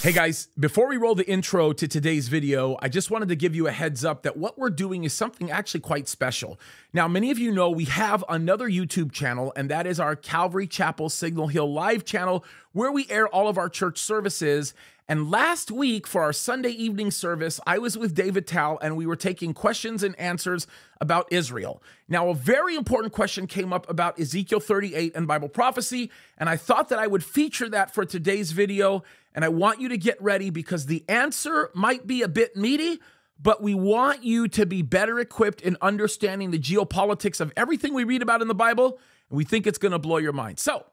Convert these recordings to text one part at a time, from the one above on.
Hey guys, before we roll the intro to today's video, I just wanted to give you a heads up that what we're doing is something actually quite special. Now, many of you know we have another YouTube channel, and that is our Calvary Chapel Signal Hill live channel, where we air all of our church services. And last week for our Sunday evening service, I was with David Tal and we were taking questions and answers about Israel. Now, a very important question came up about Ezekiel 38 and Bible prophecy, and I thought that I would feature that for today's video. And I want you to get ready because the answer might be a bit meaty, but we want you to be better equipped in understanding the geopolitics of everything we read about in the Bible, and we think it's going to blow your mind. So,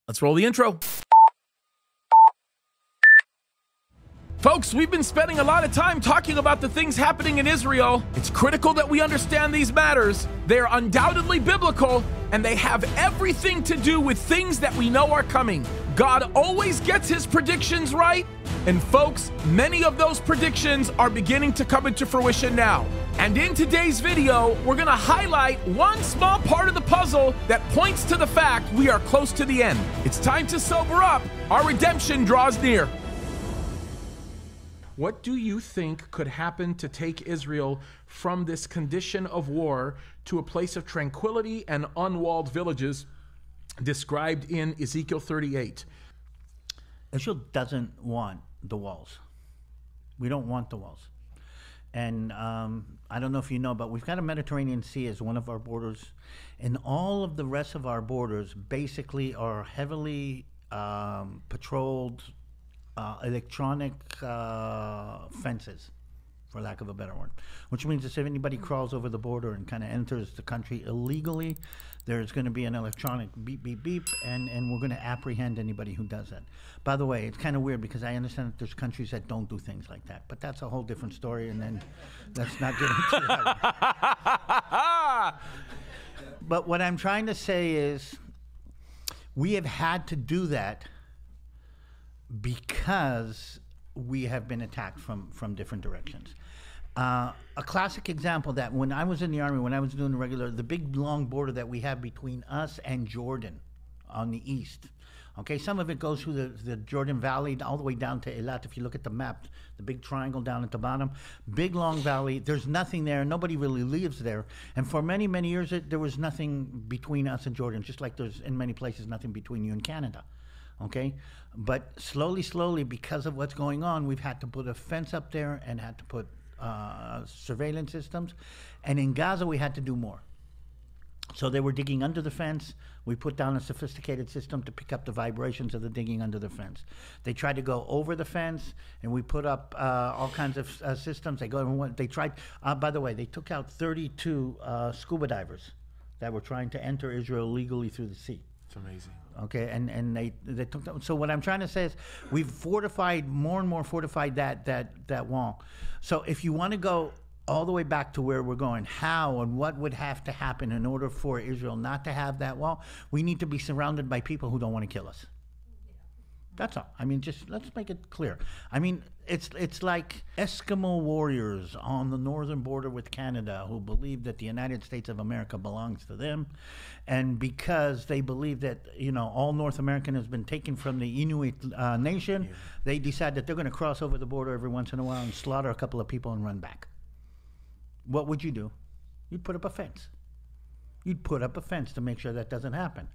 let's roll the intro. Folks, we've been spending a lot of time talking about the things happening in Israel. It's critical that we understand these matters. They are undoubtedly biblical, and they have everything to do with things that we know are coming. God always gets his predictions right, and folks, many of those predictions are beginning to come into fruition now. And in today's video, we're gonna highlight one small part of the puzzle that points to the fact we are close to the end. It's time to sober up. Our redemption draws near. What do you think could happen to take Israel from this condition of war to a place of tranquility and unwalled villages described in Ezekiel 38? Israel doesn't want the walls. We don't want the walls. And I don't know if you know, but we've got a Mediterranean Sea as one of our borders. And all of the rest of our borders basically are heavily patrolled electronic fences, for lack of a better word, which means that if anybody crawls over the border and kind of enters the country illegally, there's going to be an electronic beep, beep, beep, and we're going to apprehend anybody who does that. By the way, it's kind of weird because I understand that there's countries that don't do things like that, but that's a whole different story, and then let's not get into that. But what I'm trying to say is we have had to do that because we have been attacked from different directions. A classic example that when I was in the Army, when I was doing the big long border that we have between us and Jordan on the east. Okay, some of it goes through the Jordan Valley all the way down to Eilat. If you look at the map, the big triangle down at the bottom, big long valley, there's nothing there, nobody really lives there. And for many, many years, there was nothing between us and Jordan, just like there's in many places nothing between you and Canada. Okay, but slowly, because of what's going on, we've had to put a fence up there and had to put surveillance systems. And in Gaza, we had to do more. So they were digging under the fence. We put down a sophisticated system to pick up the vibrations of the digging under the fence. They tried to go over the fence, and we put up all kinds of systems. They tried, by the way, they took out 32 scuba divers that were trying to enter Israel legally through the sea. It's amazing. Okay, and they took that. So what I'm trying to say is we've fortified, more and more fortified that wall. So if you want to go all the way back to where we're going, how and what would have to happen in order for Israel not to have that wall, we need to be surrounded by people who don't want to kill us. That's all. I mean, just let's make it clear. I mean, it's like Eskimo warriors on the northern border with Canada who believe that the United States of America belongs to them. And because they believe that, you know, all North American has been taken from the Inuit nation, they decide that they're going to cross over the border every once in a while and slaughter a couple of people and run back. What would you do? You'd put up a fence. You'd put up a fence to make sure that doesn't happen.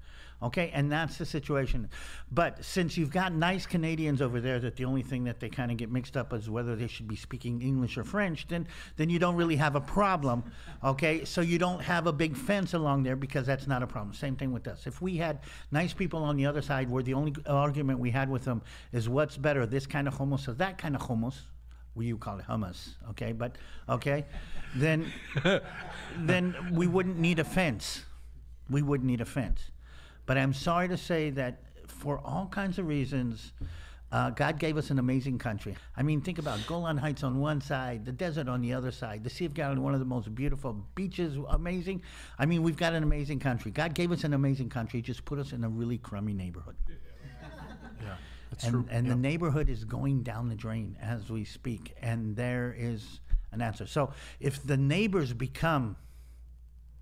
Okay, and that's the situation. But since you've got nice Canadians over there that the only thing that they kind of get mixed up is whether they should be speaking English or French, then you don't really have a problem, okay? So you don't have a big fence along there because that's not a problem. Same thing with us. If we had nice people on the other side where the only argument we had with them is what's better, this kind of hummus or that kind of hummus, well, you call it hummus, okay? But, okay, then we wouldn't need a fence. We wouldn't need a fence. But I'm sorry to say that for all kinds of reasons, God gave us an amazing country. I mean, think about Golan Heights on one side, the desert on the other side, the Sea of Galilee, one of the most beautiful beaches, amazing. I mean, we've got an amazing country. God gave us an amazing country, just put us in a really crummy neighborhood. Yeah. That's true. And the neighborhood is going down the drain as we speak, and there is an answer. So if the neighbors become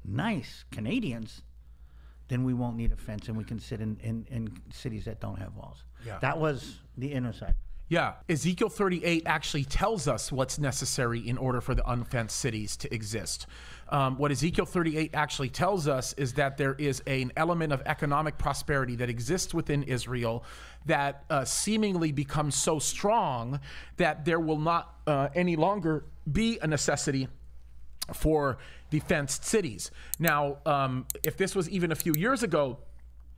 nice Canadians, then we won't need a fence and we can sit in cities that don't have walls. Yeah. That was the inner side. Yeah, Ezekiel 38 actually tells us what's necessary in order for the unfenced cities to exist. What Ezekiel 38 actually tells us is that there is an element of economic prosperity that exists within Israel that seemingly becomes so strong that there will not any longer be a necessity for the fenced cities. Now, if this was even a few years ago,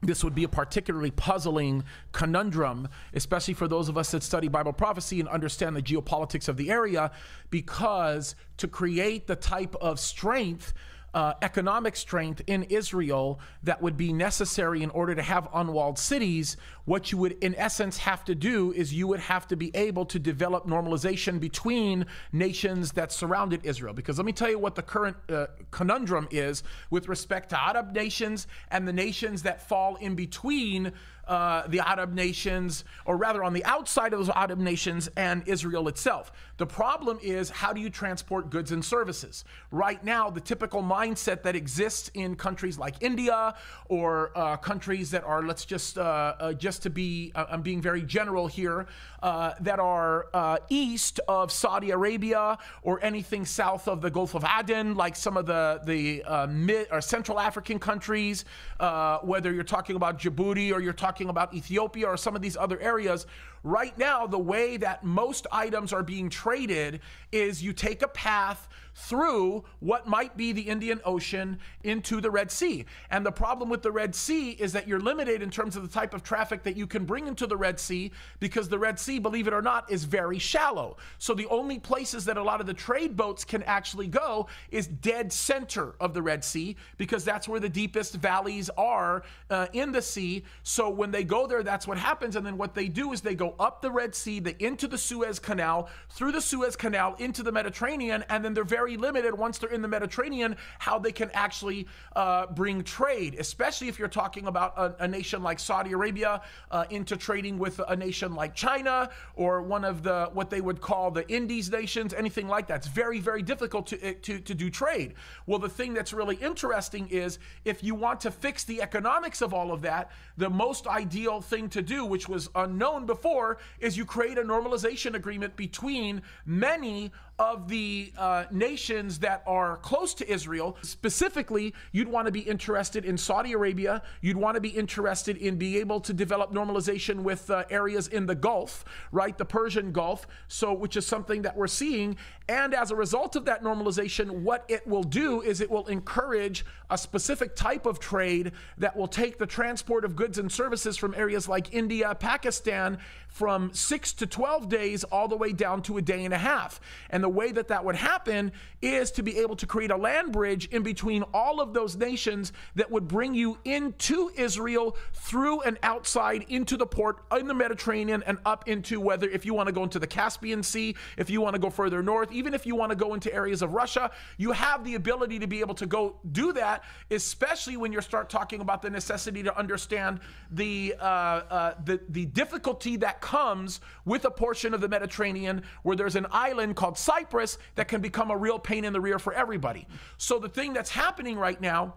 this would be a particularly puzzling conundrum, especially for those of us that study Bible prophecy and understand the geopolitics of the area, because to create the type of strength, economic strength in Israel that would be necessary in order to have unwalled cities, what you would in essence have to do is you would have to be able to develop normalization between nations that surrounded Israel. Because let me tell you what the current conundrum is with respect to Arab nations and the nations that fall in between the Arab nations, or rather on the outside of those Arab nations and Israel itself. The problem is, how do you transport goods and services? Right now, the typical mindset that exists in countries like India or countries that are, let's just to be, I'm being very general here, that are east of Saudi Arabia or anything south of the Gulf of Aden, like some of the mid or Central African countries, whether you're talking about Djibouti or you're talking about Ethiopia or some of these other areas. Right now, the way that most items are being traded is you take a path through what might be the Indian Ocean into the Red Sea. And the problem with the Red Sea is that you're limited in terms of the type of traffic that you can bring into the Red Sea, because the Red Sea, believe it or not, is very shallow. So the only places that a lot of the trade boats can actually go is dead center of the Red Sea, because that's where the deepest valleys are in the sea. So when they go there, that's what happens. And then what they do is they go up the Red Sea, into the Suez Canal, through the Suez Canal into the Mediterranean, and then they're very limited once they're in the Mediterranean how they can actually bring trade, especially if you're talking about a nation like Saudi Arabia into trading with a nation like China or one of the what they would call the Indies nations, anything like that. It's very, very difficult to do trade. Well, the thing that's really interesting is if you want to fix the economics of all of that, the most ideal thing to do, which was unknown before, is you create a normalization agreement between many of the nations that are close to Israel. Specifically, you'd want to be interested in Saudi Arabia. You'd want to be interested in being able to develop normalization with areas in the Gulf, right? The Persian Gulf, so which is something that we're seeing. And as a result of that normalization, what it will do is it will encourage a specific type of trade that will take the transport of goods and services from areas like India, Pakistan, from 6 to 12 days all the way down to a day and a half. And the way that that would happen is to be able to create a land bridge in between all of those nations that would bring you into Israel through and outside into the port in the Mediterranean and up into, whether if you want to go into the Caspian Sea, if you want to go further north, even if you want to go into areas of Russia, you have the ability to be able to go do that, especially when you start talking about the necessity to understand the difficulty that comes with a portion of the Mediterranean where there's an island called Cyprus that can become a real pain in the rear for everybody. So the thing that's happening right now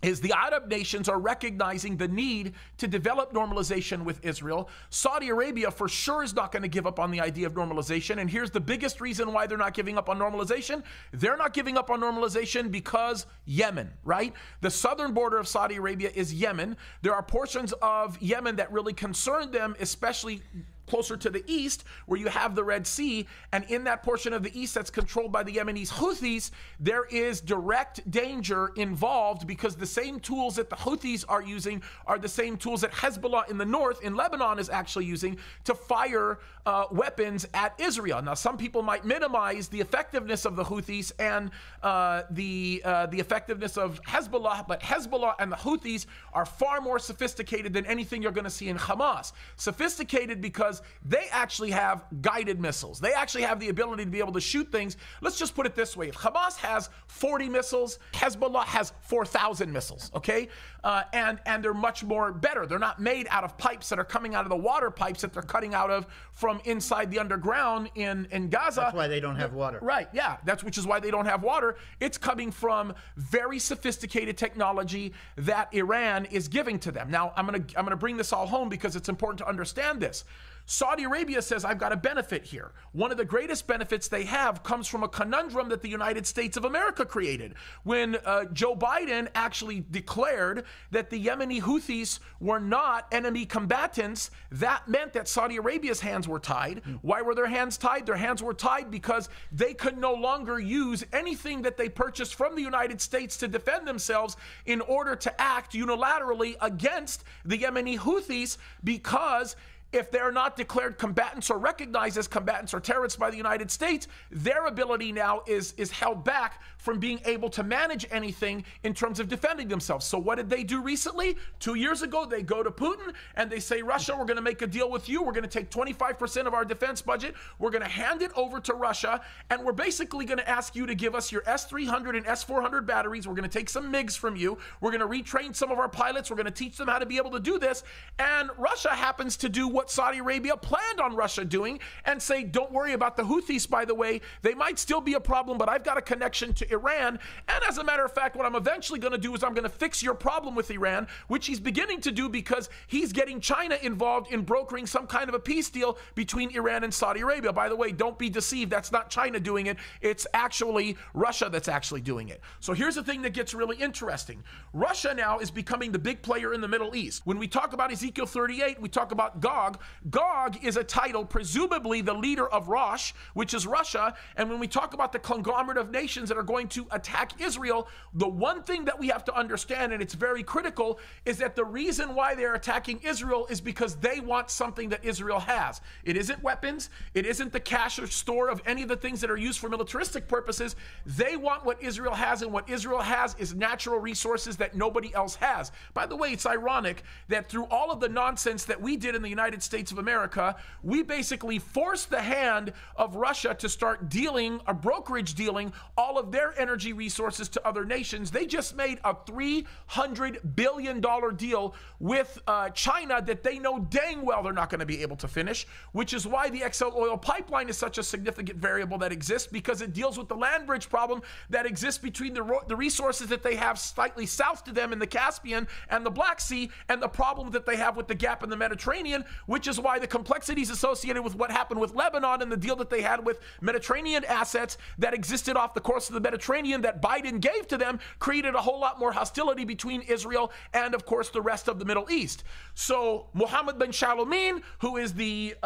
is the Arab nations are recognizing the need to develop normalization with Israel. Saudi Arabia for sure is not going to give up on the idea of normalization. And here's the biggest reason why they're not giving up on normalization. They're not giving up on normalization because Yemen, right? The southern border of Saudi Arabia is Yemen. There are portions of Yemen that really concern them, especially closer to the east where you have the Red Sea, and in that portion of the east that's controlled by the Yemenis Houthis, there is direct danger involved because the same tools that the Houthis are using are the same tools that Hezbollah in the north in Lebanon is actually using to fire weapons at Israel. Now, some people might minimize the effectiveness of the Houthis and the effectiveness of Hezbollah, but Hezbollah and the Houthis are far more sophisticated than anything you're going to see in Hamas. Sophisticated because they actually have guided missiles. They actually have the ability to be able to shoot things. Let's just put it this way. If Hamas has 40 missiles, Hezbollah has 4,000 missiles, okay? And they're much more better. They're not made out of pipes that are coming out of the water pipes that they're cutting out of from inside the underground in Gaza. That's why they don't have water. Right, yeah. Which is why they don't have water. It's coming from very sophisticated technology that Iran is giving to them. Now, I'm gonna bring this all home because it's important to understand this. Saudi Arabia says, I've got a benefit here. One of the greatest benefits they have comes from a conundrum that the United States of America created. When Joe Biden actually declared that the Yemeni Houthis were not enemy combatants, that meant that Saudi Arabia's hands were tied. Why were their hands tied? Their hands were tied because they could no longer use anything that they purchased from the United States to defend themselves in order to act unilaterally against the Yemeni Houthis, because if they're not declared combatants or recognized as combatants or terrorists by the United States, their ability now is held back from being able to manage anything in terms of defending themselves. So what did they do recently? 2 years ago, they go to Putin and they say, Russia, we're going to make a deal with you. We're going to take 25% of our defense budget. We're going to hand it over to Russia. And we're basically going to ask you to give us your S-300 and S-400 batteries. We're going to take some MiGs from you. We're going to retrain some of our pilots. We're going to teach them how to be able to do this. And Russia happens to do what Saudi Arabia planned on Russia doing and say, don't worry about the Houthis, by the way. They might still be a problem, but I've got a connection to Iran. And as a matter of fact, what I'm eventually going to do is I'm going to fix your problem with Iran, which he's beginning to do because he's getting China involved in brokering some kind of a peace deal between Iran and Saudi Arabia. By the way, don't be deceived. That's not China doing it. It's actually Russia that's actually doing it. So here's the thing that gets really interesting. Russia now is becoming the big player in the Middle East. When we talk about Ezekiel 38, we talk about Gog. Gog is a title, presumably the leader of Rosh, which is Russia. And when we talk about the conglomerate of nations that are going to attack Israel, the one thing that we have to understand, and it's very critical, is that the reason why they're attacking Israel is because they want something that Israel has. It isn't weapons. It isn't the cache or store of any of the things that are used for militaristic purposes. They want what Israel has, and what Israel has is natural resources that nobody else has. By the way, it's ironic that through all of the nonsense that we did in the United States of America, we basically forced the hand of Russia to start dealing, a brokerage dealing, all of their energy resources to other nations. They just made a $300 billion deal with China that they know dang well they're not going to be able to finish, which is why the XL oil pipeline is such a significant variable that exists, because it deals with the land bridge problem that exists between the resources that they have slightly south to them in the Caspian and the Black Sea, and the problem that they have with the gap in the Mediterranean, which is why the complexities associated with what happened with Lebanon and the deal that they had with Mediterranean assets that existed off the course of the Mediterranean that Biden gave to them created a whole lot more hostility between Israel and, of course, the rest of the Middle East. So Mohammed bin Shalmin, who is the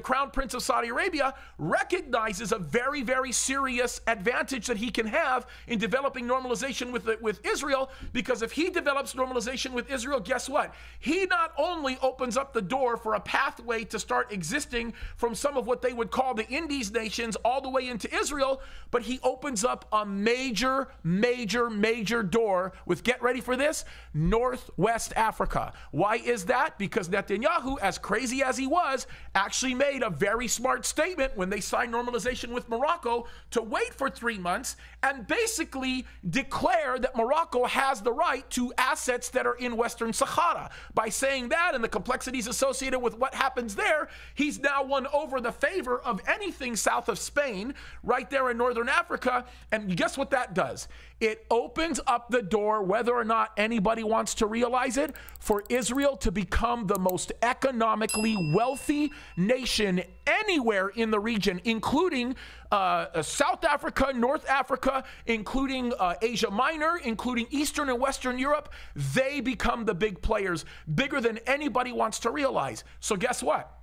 crown prince of Saudi Arabia, recognizes a very, very serious advantage that he can have in developing normalization with Israel, because if he develops normalization with Israel, guess what? He not only opens up the door for a pathway to start existing from some of what they would call the Indies nations all the way into Israel, but he opens up a major, major, major door with, get ready for this, Northwest Africa. Why is that? Because Netanyahu, as crazy as he was, actually made a very smart statement when they signed normalization with Morocco to wait for 3 months and basically declare that Morocco has the right to assets that are in Western Sahara. By saying that and the complexities associated with what happens there, he's now won over the favor of anything south of Spain, right there in northern Africa. And guess what that does? It opens up the door, whether or not anybody wants to realize it, for Israel to become the most economically wealthy nation anywhere in the region, including South Africa, North Africa, including Asia Minor, including Eastern and Western Europe. They become the big players, bigger than anybody wants to realize. So guess what?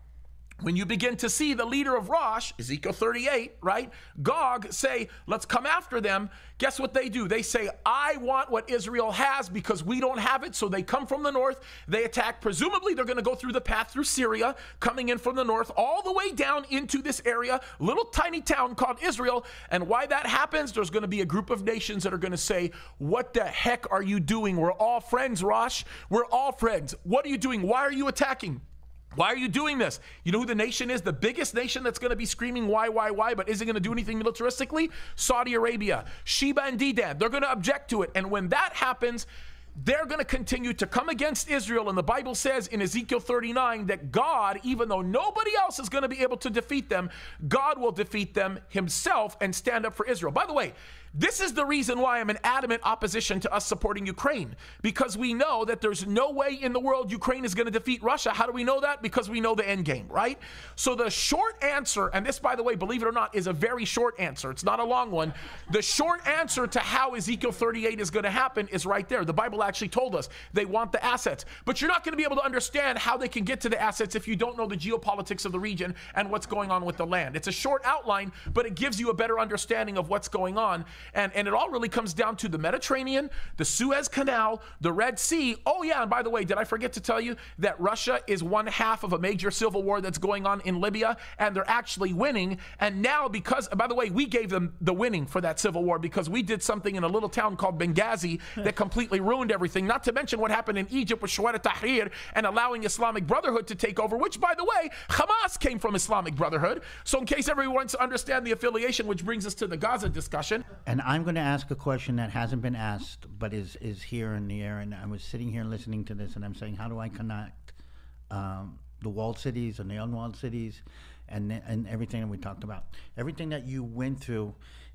When you begin to see the leader of Rosh, Ezekiel 38, right, Gog, say, let's come after them, guess what they do? They say, I want what Israel has because we don't have it. So they come from the north, they attack. Presumably, they're going to go through the path through Syria, coming in from the north, all the way down into this area, little tiny town called Israel. And why that happens, there's going to be a group of nations that are going to say, what the heck are you doing? We're all friends, Rosh. We're all friends. What are you doing? Why are you attacking? Why are you doing this? You know who the nation is? The biggest nation that's going to be screaming why, but isn't going to do anything militaristically? Saudi Arabia. Sheba and Dedan. They're going to object to it. And when that happens, they're going to continue to come against Israel. And the Bible says in Ezekiel 39 that God, even though nobody else is going to be able to defeat them, God will defeat them himself and stand up for Israel. By the way, this is the reason why I'm in adamant opposition to us supporting Ukraine, because we know that there's no way in the world Ukraine is going to defeat Russia. How do we know that? Because we know the end game, right? So the short answer, and this, by the way, believe it or not, is a very short answer. It's not a long one. The short answer to how Ezekiel 38 is going to happen is right there. The Bible actually told us they want the assets, but you're not going to be able to understand how they can get to the assets if you don't know the geopolitics of the region and what's going on with the land. It's a short outline, but it gives you a better understanding of what's going on. And it all really comes down to the Mediterranean, the Suez Canal, the Red Sea. Oh yeah, and by the way, did I forget to tell you that Russia is one half of a major civil war that's going on in Libya, and they're actually winning. And now, because, by the way, we gave them the winning for that civil war because we did something in a little town called Benghazi that completely ruined everything, not to mention what happened in Egypt with Shawara Tahrir and allowing Islamic Brotherhood to take over, which, by the way, Hamas came from Islamic Brotherhood. So in case everyone wants to understand the affiliation, which brings us to the Gaza discussion. And I'm going to ask a question that hasn't been asked, but is here in the air. And I was sitting here listening to this, and I'm saying, how do I connect the walled cities and the unwalled cities and everything that we talked about? Everything that you went through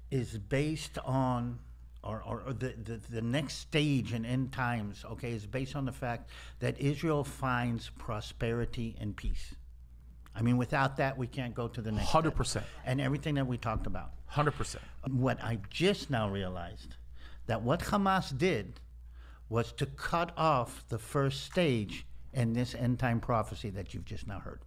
is based on, or the next stage in end times, okay, is based on the fact that Israel finds prosperity and peace. I mean, without that, we can't go to the next 100%. step. And everything that we talked about. 100%. What I just now realized, that what Hamas did was to cut off the first stage in this end time prophecy that you've just now heard.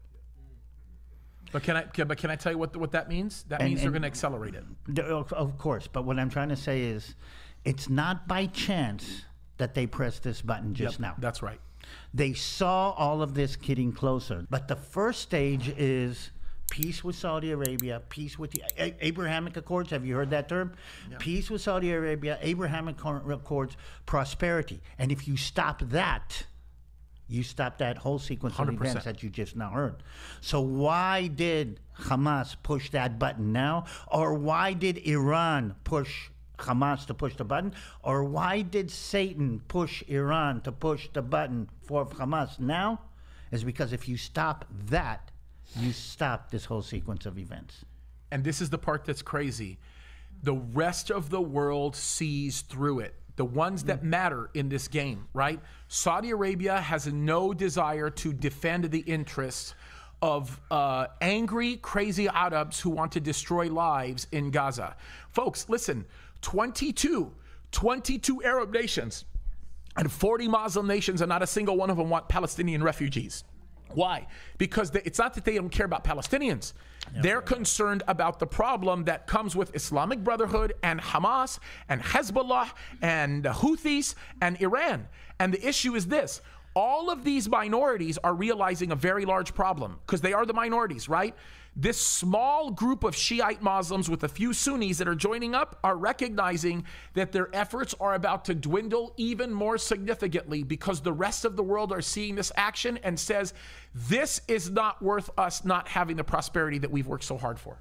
But can I tell you what that means? That means they're going to accelerate it. Of course, but what I'm trying to say is, it's not by chance that they pressed this button just now. That's right. They saw all of this getting closer. But the first stage is peace with Saudi Arabia, peace with the Abrahamic Accords. Have you heard that term? Yeah. Peace with Saudi Arabia, Abrahamic Accords, prosperity. And if you stop that, you stop that whole sequence 100%. Of events that you just now heard. So why did Hamas push that button now? Or why did Iran push Hamas to push the button? Or why did Satan push Iran to push the button for Hamas now? Is because if you stop that, you stop this whole sequence of events. And this is the part that's crazy. The rest of the world sees through it. The ones that matter in this game, right? Saudi Arabia has no desire to defend the interests of angry, crazy Arabs who want to destroy lives in Gaza. Folks, listen, 22 Arab nations and 40 Muslim nations, and not a single one of them want Palestinian refugees. Why? Because it's not that they don't care about Palestinians. They're concerned about the problem that comes with Islamic Brotherhood and Hamas and Hezbollah and the Houthis and Iran. And the issue is this. All of these minorities are realizing a very large problem because they are the minorities, right? This small group of Shiite Muslims with a few Sunnis that are joining up are recognizing that their efforts are about to dwindle even more significantly because the rest of the world are seeing this action and says, this is not worth us not having the prosperity that we've worked so hard for.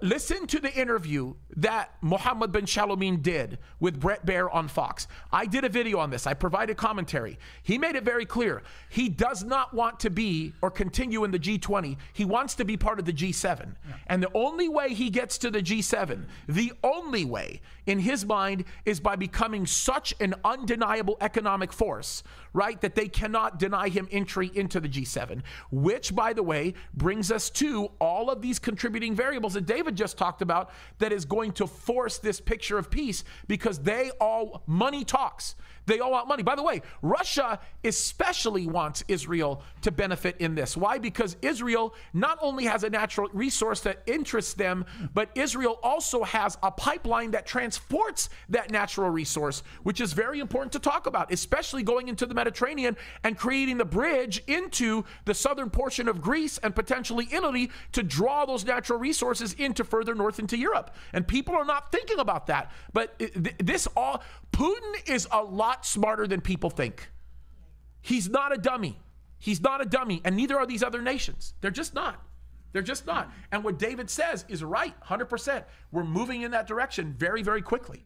Listen to the interview that Mohammed bin Shalomeen did with Brett Baer on Fox. I did a video on this. I provided commentary. He made it very clear. He does not want to be or continue in the G20. He wants to be part of the G7. Yeah. And the only way he gets to the G7, the only way in his mind, is by becoming such an undeniable economic force, right, that they cannot deny him entry into the G7, which, by the way, brings us to all of these contributing variables that David just talked about that is going to force this picture of peace because money talks. They all want money. By the way, Russia especially wants Israel to benefit in this. Why? Because Israel not only has a natural resource that interests them, but Israel also has a pipeline that transports that natural resource, which is very important to talk about, especially going into the Mediterranean and creating the bridge into the southern portion of Greece and potentially Italy to draw those natural resources into further north into Europe. And people are not thinking about that. But Putin is a lot smarter than people think. He's not a dummy. He's not a dummy, and neither are these other nations. They're just not. They're just not. And what David says is right, 100%. We're moving in that direction very, very quickly.